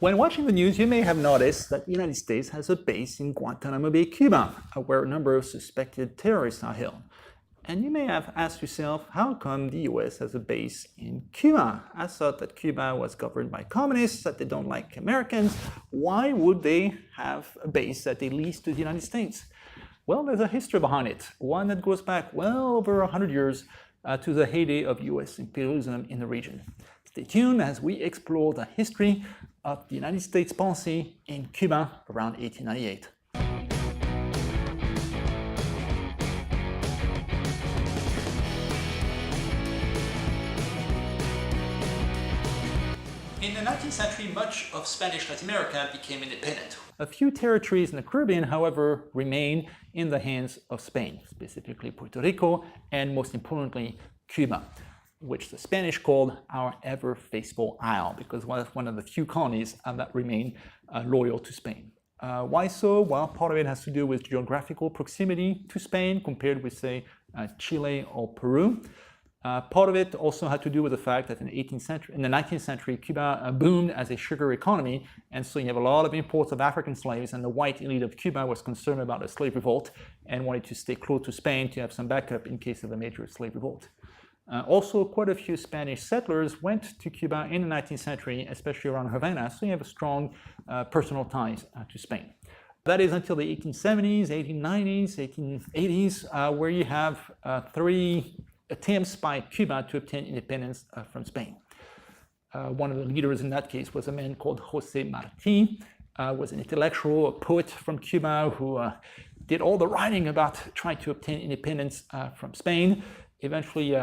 When watching the news, you may have noticed that the United States has a base in Guantanamo Bay, Cuba, where a number of suspected terrorists are held. And you may have asked yourself, how come the US has a base in Cuba? I thought that Cuba was governed by communists, that they don't like Americans. Why would they have a base that they lease to the United States? Well, there's a history behind it, one that goes back well over 100 years to the heyday of US imperialism in the region. Stay tuned as we explore the history of the United States policy in Cuba around 1898. In the 19th century, much of Spanish Latin America became independent. A few territories in the Caribbean, however, remained in the hands of Spain, specifically Puerto Rico and, most importantly, Cuba, which the Spanish called our ever-faithful isle, because it was one of the few colonies that remained loyal to Spain. Why so? Well, part of it has to do with geographical proximity to Spain compared with, say, Chile or Peru. Part of it also had to do with the fact that in the 19th century, Cuba boomed as a sugar economy, and so you have a lot of imports of African slaves, and the white elite of Cuba was concerned about a slave revolt and wanted to stay close to Spain to have some backup in case of a major slave revolt. Also, quite a few Spanish settlers went to Cuba in the 19th century, especially around Havana, so you have a strong personal ties to Spain. That is until the 1870s, 1890s, 1880s, where you have three attempts by Cuba to obtain independence from Spain. One of the leaders in that case was a man called José Martí, was an intellectual, a poet from Cuba who did all the writing about trying to obtain independence from Spain. Eventually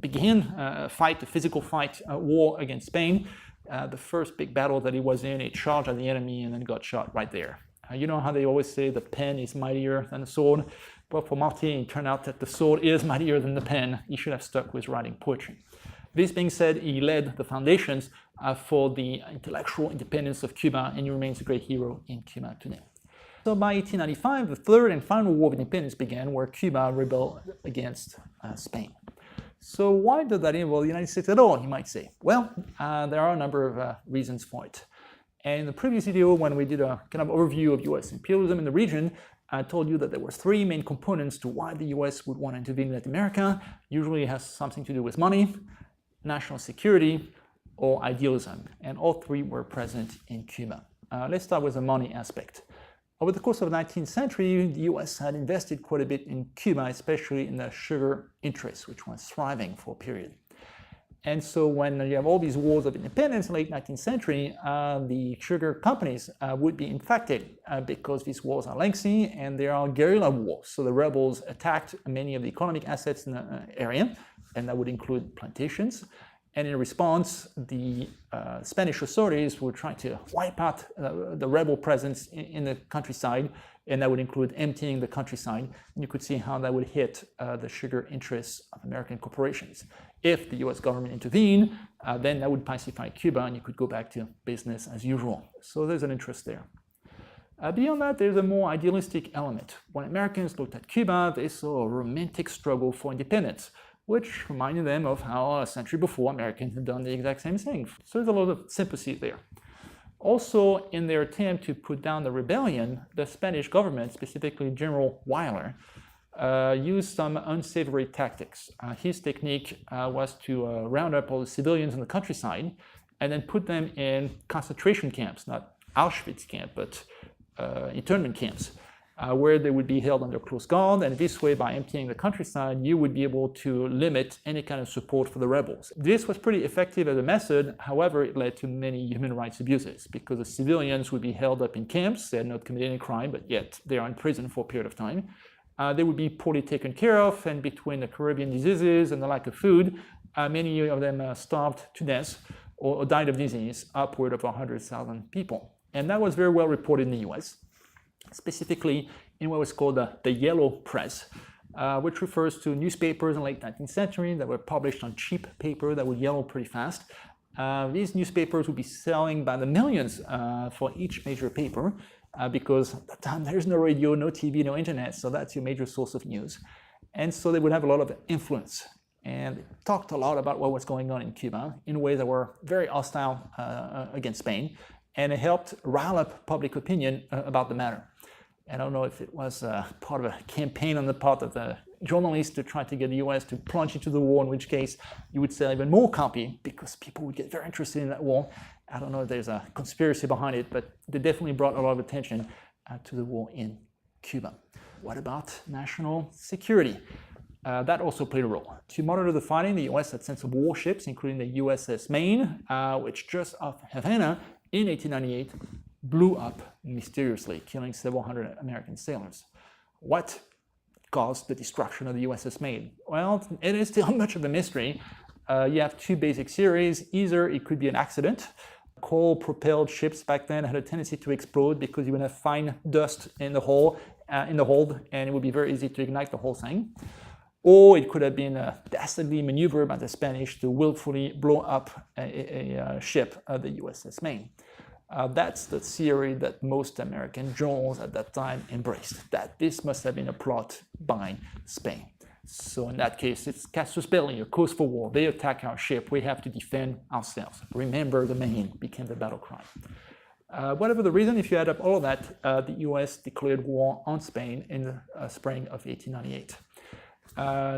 began a physical fight, war against Spain. The first big battle that he was in, he charged at the enemy and then got shot right there. You know how they always say the pen is mightier than the sword? Well, for Martí, it turned out that the sword is mightier than the pen. He should have stuck with writing poetry. This being said, he led the foundations for the intellectual independence of Cuba, and he remains a great hero in Cuba today. So by 1895, the third and final war of independence began, where Cuba rebelled against Spain. So why did that involve the United States at all, you might say? Well, there are a number of reasons for it. And in the previous video, when we did a kind of overview of US imperialism in the region, I told you that there were three main components to why the US would want to intervene in Latin America. Usually it has something to do with money, national security, or idealism. And all three were present in Cuba. Let's start with the money aspect. Over the course of the 19th century, the US had invested quite a bit in Cuba, especially in the sugar interest, which was thriving for a period. And so when you have all these wars of independence in the late 19th century, the sugar companies would be infected because these wars are lengthy and they are guerrilla wars. So the rebels attacked many of the economic assets in the area, and that would include plantations. And in response, the Spanish authorities were trying to wipe out the rebel presence in the countryside, and that would include emptying the countryside. And you could see how that would hit the sugar interests of American corporations. If the US government intervened, then that would pacify Cuba, and you could go back to business as usual. So there's an interest there. Beyond that, there's a more idealistic element. When Americans looked at Cuba, they saw a romantic struggle for independence, which reminded them of how a century before Americans had done the exact same thing. So there's a lot of sympathy there. Also, in their attempt to put down the rebellion, the Spanish government, specifically General Weyler, used some unsavory tactics. His technique was to round up all the civilians in the countryside and then put them in concentration camps, not Auschwitz camp, but internment camps, where they would be held under close guard, and this way, by emptying the countryside, you would be able to limit any kind of support for the rebels. This was pretty effective as a method. However, it led to many human rights abuses because the civilians would be held up in camps. They had not committed any crime, but yet they are in prison for a period of time. They would be poorly taken care of, and between the Caribbean diseases and the lack of food, many of them starved to death or died of disease, upward of 100,000 people. And that was very well reported in the US, specifically in what was called the yellow press, which refers to newspapers in the late 19th century that were published on cheap paper that would yellow pretty fast. These newspapers would be selling by the millions for each major paper because at the time there's no radio, no TV, no internet, so that's your major source of news. And so they would have a lot of influence. And they talked a lot about what was going on in Cuba in ways that were very hostile against Spain. and it helped rile up public opinion about the matter. I don't know if it was part of a campaign on the part of the journalists to try to get the US to plunge into the war, in which case you would sell even more copy because people would get very interested in that war. I don't know if there's a conspiracy behind it, but they definitely brought a lot of attention to the war in Cuba. What about national security? That also played a role. To monitor the fighting, the US had sent some warships, including the USS Maine, which just off Havana in 1898 blew up mysteriously, killing several hundred American sailors. What caused the destruction of the USS Maine? Well, it is still much of a mystery. You have two basic theories. Either it could be an accident. Coal-propelled ships back then had a tendency to explode because you would have fine dust in the hold, and it would be very easy to ignite the whole thing. Or it could have been a dastardly maneuver by the Spanish to willfully blow up a ship, the USS Maine. That's the theory that most American journals at that time embraced, that this must have been a plot by Spain. So in that case, it's casus belli, a cause for war. They attack our ship, we have to defend ourselves. Remember the Maine became the battle cry. Whatever the reason, if you add up all of that, the US declared war on Spain in the spring of 1898.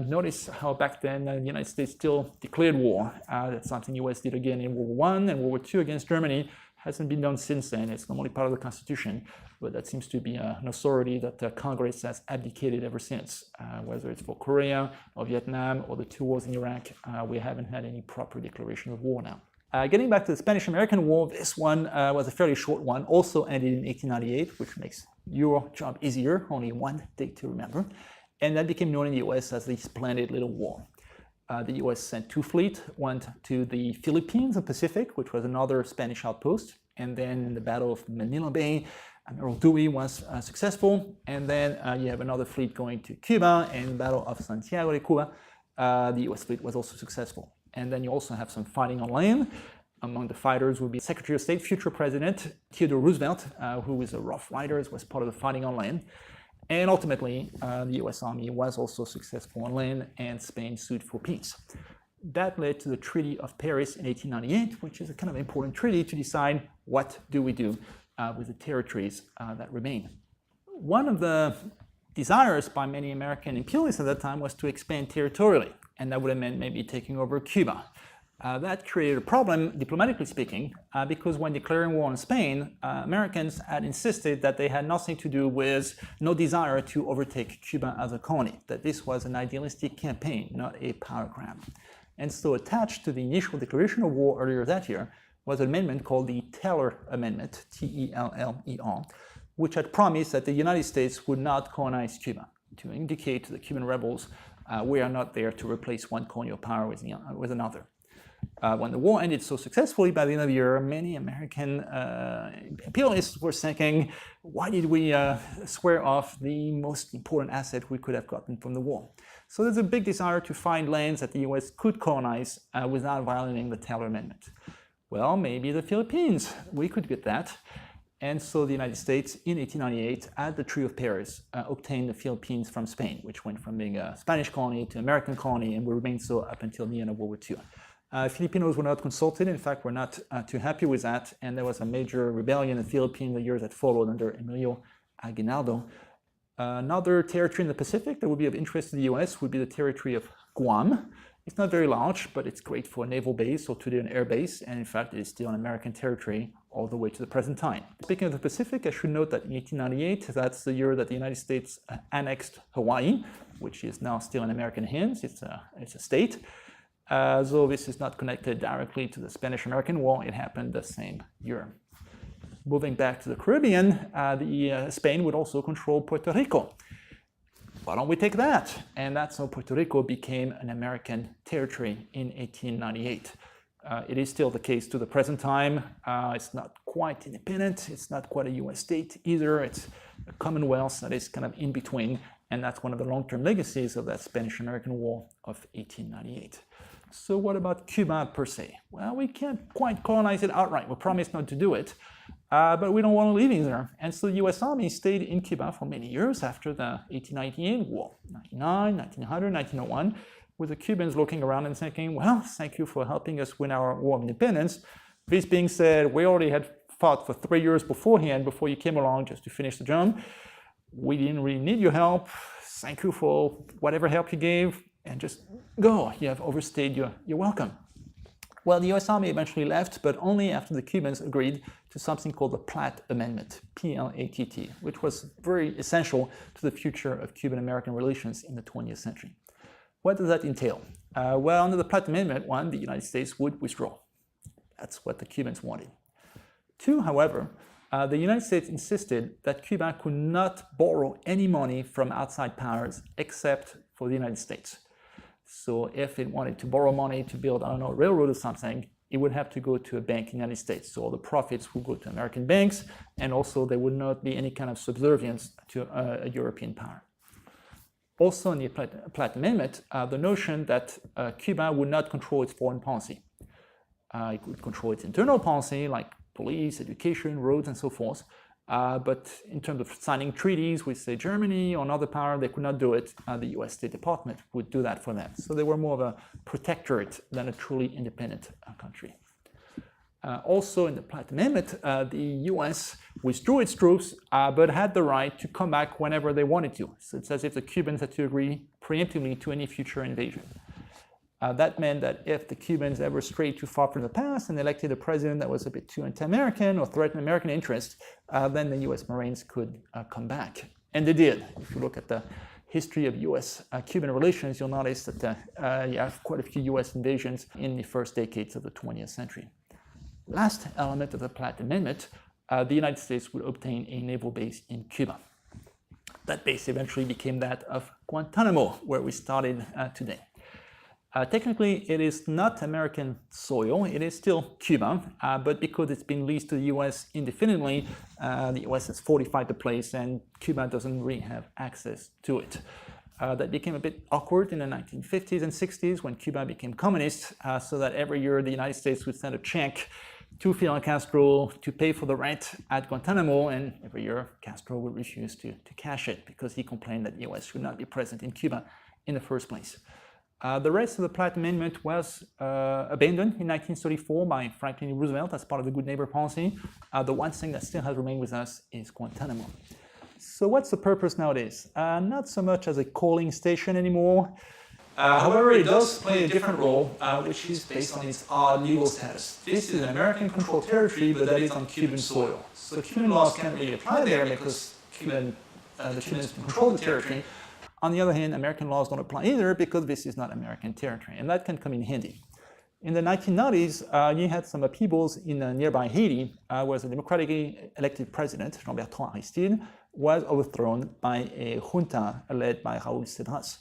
Notice how back then the United States still declared war. That's something the US did again in World War I and World War II against Germany. Hasn't been done since then. It's normally part of the Constitution, but that seems to be an authority that Congress has abdicated ever since. Whether it's for Korea or Vietnam or the two wars in Iraq, we haven't had any proper declaration of war now. Getting back to the Spanish-American War, this one was a fairly short one, also ended in 1898, which makes your job easier, only one date to remember. And that became known in the US as the Splendid Little War. The US sent two fleets, one to the Philippines and Pacific, which was another Spanish outpost. And then in the Battle of Manila Bay, Admiral Dewey was successful. And then you have another fleet going to Cuba, and in the Battle of Santiago de Cuba, the US fleet was also successful. And then you also have some fighting on land. Among the fighters would be Secretary of State, future President Theodore Roosevelt, who was a Rough Riders, was part of the fighting on land. And ultimately, the US Army was also successful on land, and Spain sued for peace. That led to the Treaty of Paris in 1898, which is a kind of important treaty to decide what do we do with the territories that remain. One of the desires by many American imperialists at that time was to expand territorially, and that would have meant maybe taking over Cuba. That created a problem, diplomatically speaking, because when declaring war on Spain, Americans had insisted that they had nothing to do with, no desire to overtake Cuba as a colony, that this was an idealistic campaign, not a power grab. And so attached to the initial declaration of war earlier that year was an amendment called the Teller Amendment, T-E-L-L-E-R, which had promised that the United States would not colonize Cuba, to indicate to the Cuban rebels, we are not there to replace one colonial power with another. When the war ended so successfully, by the end of the year, many American imperialists were thinking, why did we swear off the most important asset we could have gotten from the war? So there's a big desire to find lands that the US could colonize without violating the Teller Amendment. Well, maybe the Philippines, we could get that. And so the United States, in 1898, at the Treaty of Paris, obtained the Philippines from Spain, which went from being a Spanish colony to an American colony and will remain so up until the end of World War II. Filipinos were not consulted. In fact, were not too happy with that, and there was a major rebellion in the Philippines the years that followed under Emilio Aguinaldo. Another territory in the Pacific that would be of interest to the US would be the territory of Guam. It's not very large, but it's great for a naval base or today an air base, and in fact, it is still an American territory all the way to the present time. Speaking of the Pacific, I should note that in 1898, that's the year that the United States annexed Hawaii, which is now still in American hands. It's a state. So this is not connected directly to the Spanish-American War. It happened the same year. Moving back to the Caribbean, Spain would also control Puerto Rico. Why don't we take that? And that's how Puerto Rico became an American territory in 1898. It is still the case to the present time. It's not quite independent. It's not quite a US state either. It's a commonwealth that is kind of in between. And that's one of the long-term legacies of that Spanish-American War of 1898. So what about Cuba per se? Well, we can't quite colonize it outright. We promised not to do it, but we don't want to leave either. And so the US Army stayed in Cuba for many years after the 1898 war, 1999, 1900, 1901, with the Cubans looking around and thinking, well, thank you for helping us win our war of independence. This being said, we already had fought for 3 years beforehand, before you came along just to finish the job. We didn't really need your help. Thank you for whatever help you gave, and just go. You have overstayed your welcome. Well, the US Army eventually left, but only after the Cubans agreed to something called the Platt Amendment, P-L-A-T-T, which was very essential to the future of Cuban-American relations in the 20th century. What does that entail? Well, under the Platt Amendment, 1, the United States would withdraw. That's what the Cubans wanted. 2, however, the United States insisted that Cuba could not borrow any money from outside powers except for the United States. So if it wanted to borrow money to build, I don't know, a railroad or something, it would have to go to a bank in the United States. So all the profits would go to American banks, and also there would not be any kind of subservience to a European power. Also in the Platt Amendment, the notion that Cuba would not control its foreign policy. It would control its internal policy, like police, education, roads, and so forth. But in terms of signing treaties with, say, Germany or another power, they could not do it. The US State Department would do that for them. So they were more of a protectorate than a truly independent country. Also in the Platt Amendment, the US withdrew its troops, but had the right to come back whenever they wanted to. So it's as if the Cubans had to agree preemptively to any future invasion. That meant that if the Cubans ever strayed too far from the past and elected a president that was a bit too anti-American or threatened American interests, then the US Marines could come back. And they did. If you look at the history of US-Cuban relations, you'll notice that you have quite a few US invasions in the first decades of the 20th century. Last element of the Platt Amendment, the United States would obtain a naval base in Cuba. That base eventually became that of Guantanamo, where we started today. Technically, it is not American soil. It is still Cuba, but because it's been leased to the US indefinitely, the US has fortified the place, and Cuba doesn't really have access to it. That became a bit awkward in the 1950s and 60s when Cuba became communist, so that every year the United States would send a check to Fidel Castro to pay for the rent at Guantanamo, and every year Castro would refuse to cash it because he complained that the US should not be present in Cuba in the first place. The rest of the Platt Amendment was abandoned in 1934 by Franklin Roosevelt as part of the Good Neighbor policy. The one thing that still has remained with us is Guantanamo. So what's the purpose nowadays? Not so much as a coaling station anymore. However, it does play a different role, which is based on its odd legal status. This is an American-controlled territory, but that is on Cuban soil. So Cuban laws can't really apply there because the Cubans control the territory. On the other hand, American laws don't apply either because this is not American territory, and that can come in handy. In the 1990s, you had some upheavals in nearby Haiti, where the democratically elected president, Jean-Bertrand Aristide, was overthrown by a junta led by Raúl Cedras.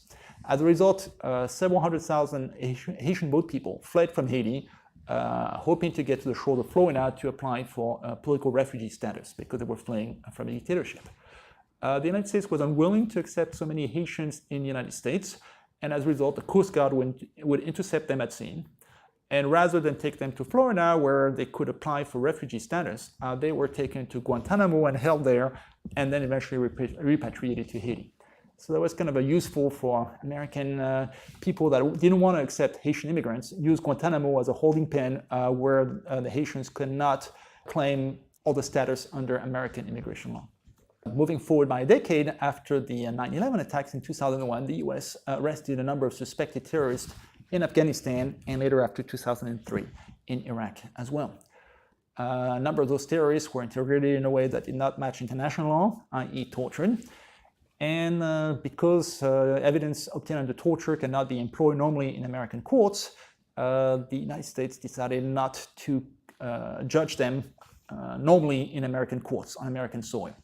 As a result, several 100,000 Haitian boat people fled from Haiti, hoping to get to the shore of Florida to apply for political refugee status because they were fleeing from a dictatorship. The United States was unwilling to accept so many Haitians in the United States, and as a result, the Coast Guard would intercept them at sea. And rather than take them to Florida, where they could apply for refugee status, they were taken to Guantanamo and held there, and then eventually repatriated to Haiti. So that was kind of useful for American people that didn't want to accept Haitian immigrants, use Guantanamo as a holding pen where the Haitians could not claim all the status under American immigration law. Moving forward by a decade after the 9/11 attacks in 2001, the US arrested a number of suspected terrorists in Afghanistan and later after 2003 in Iraq as well. A number of those terrorists were interrogated in a way that did not match international law, i.e. tortured. And because evidence obtained under torture cannot be employed normally in American courts, the United States decided not to judge them normally in American courts on American soil,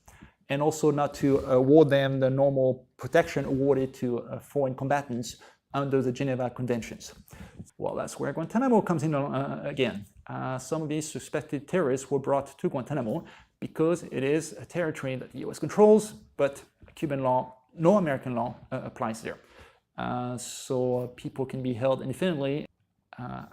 and also not to award them the normal protection awarded to foreign combatants under the Geneva Conventions. Well, that's where Guantanamo comes in again. Some of these suspected terrorists were brought to Guantanamo because it is a territory that the US controls, but Cuban law, no American law applies there. So people can be held indefinitely.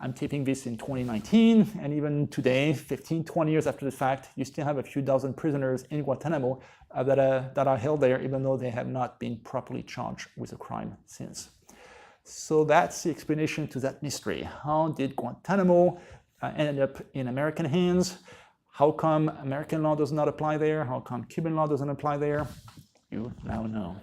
I'm taping this in 2019, and even today, 15, 20 years after the fact, you still have a few dozen prisoners in Guantanamo that are held there, even though they have not been properly charged with a crime since. So that's the explanation to that mystery. How did Guantanamo end up in American hands? How come American law does not apply there? How come Cuban law doesn't apply there? You now know.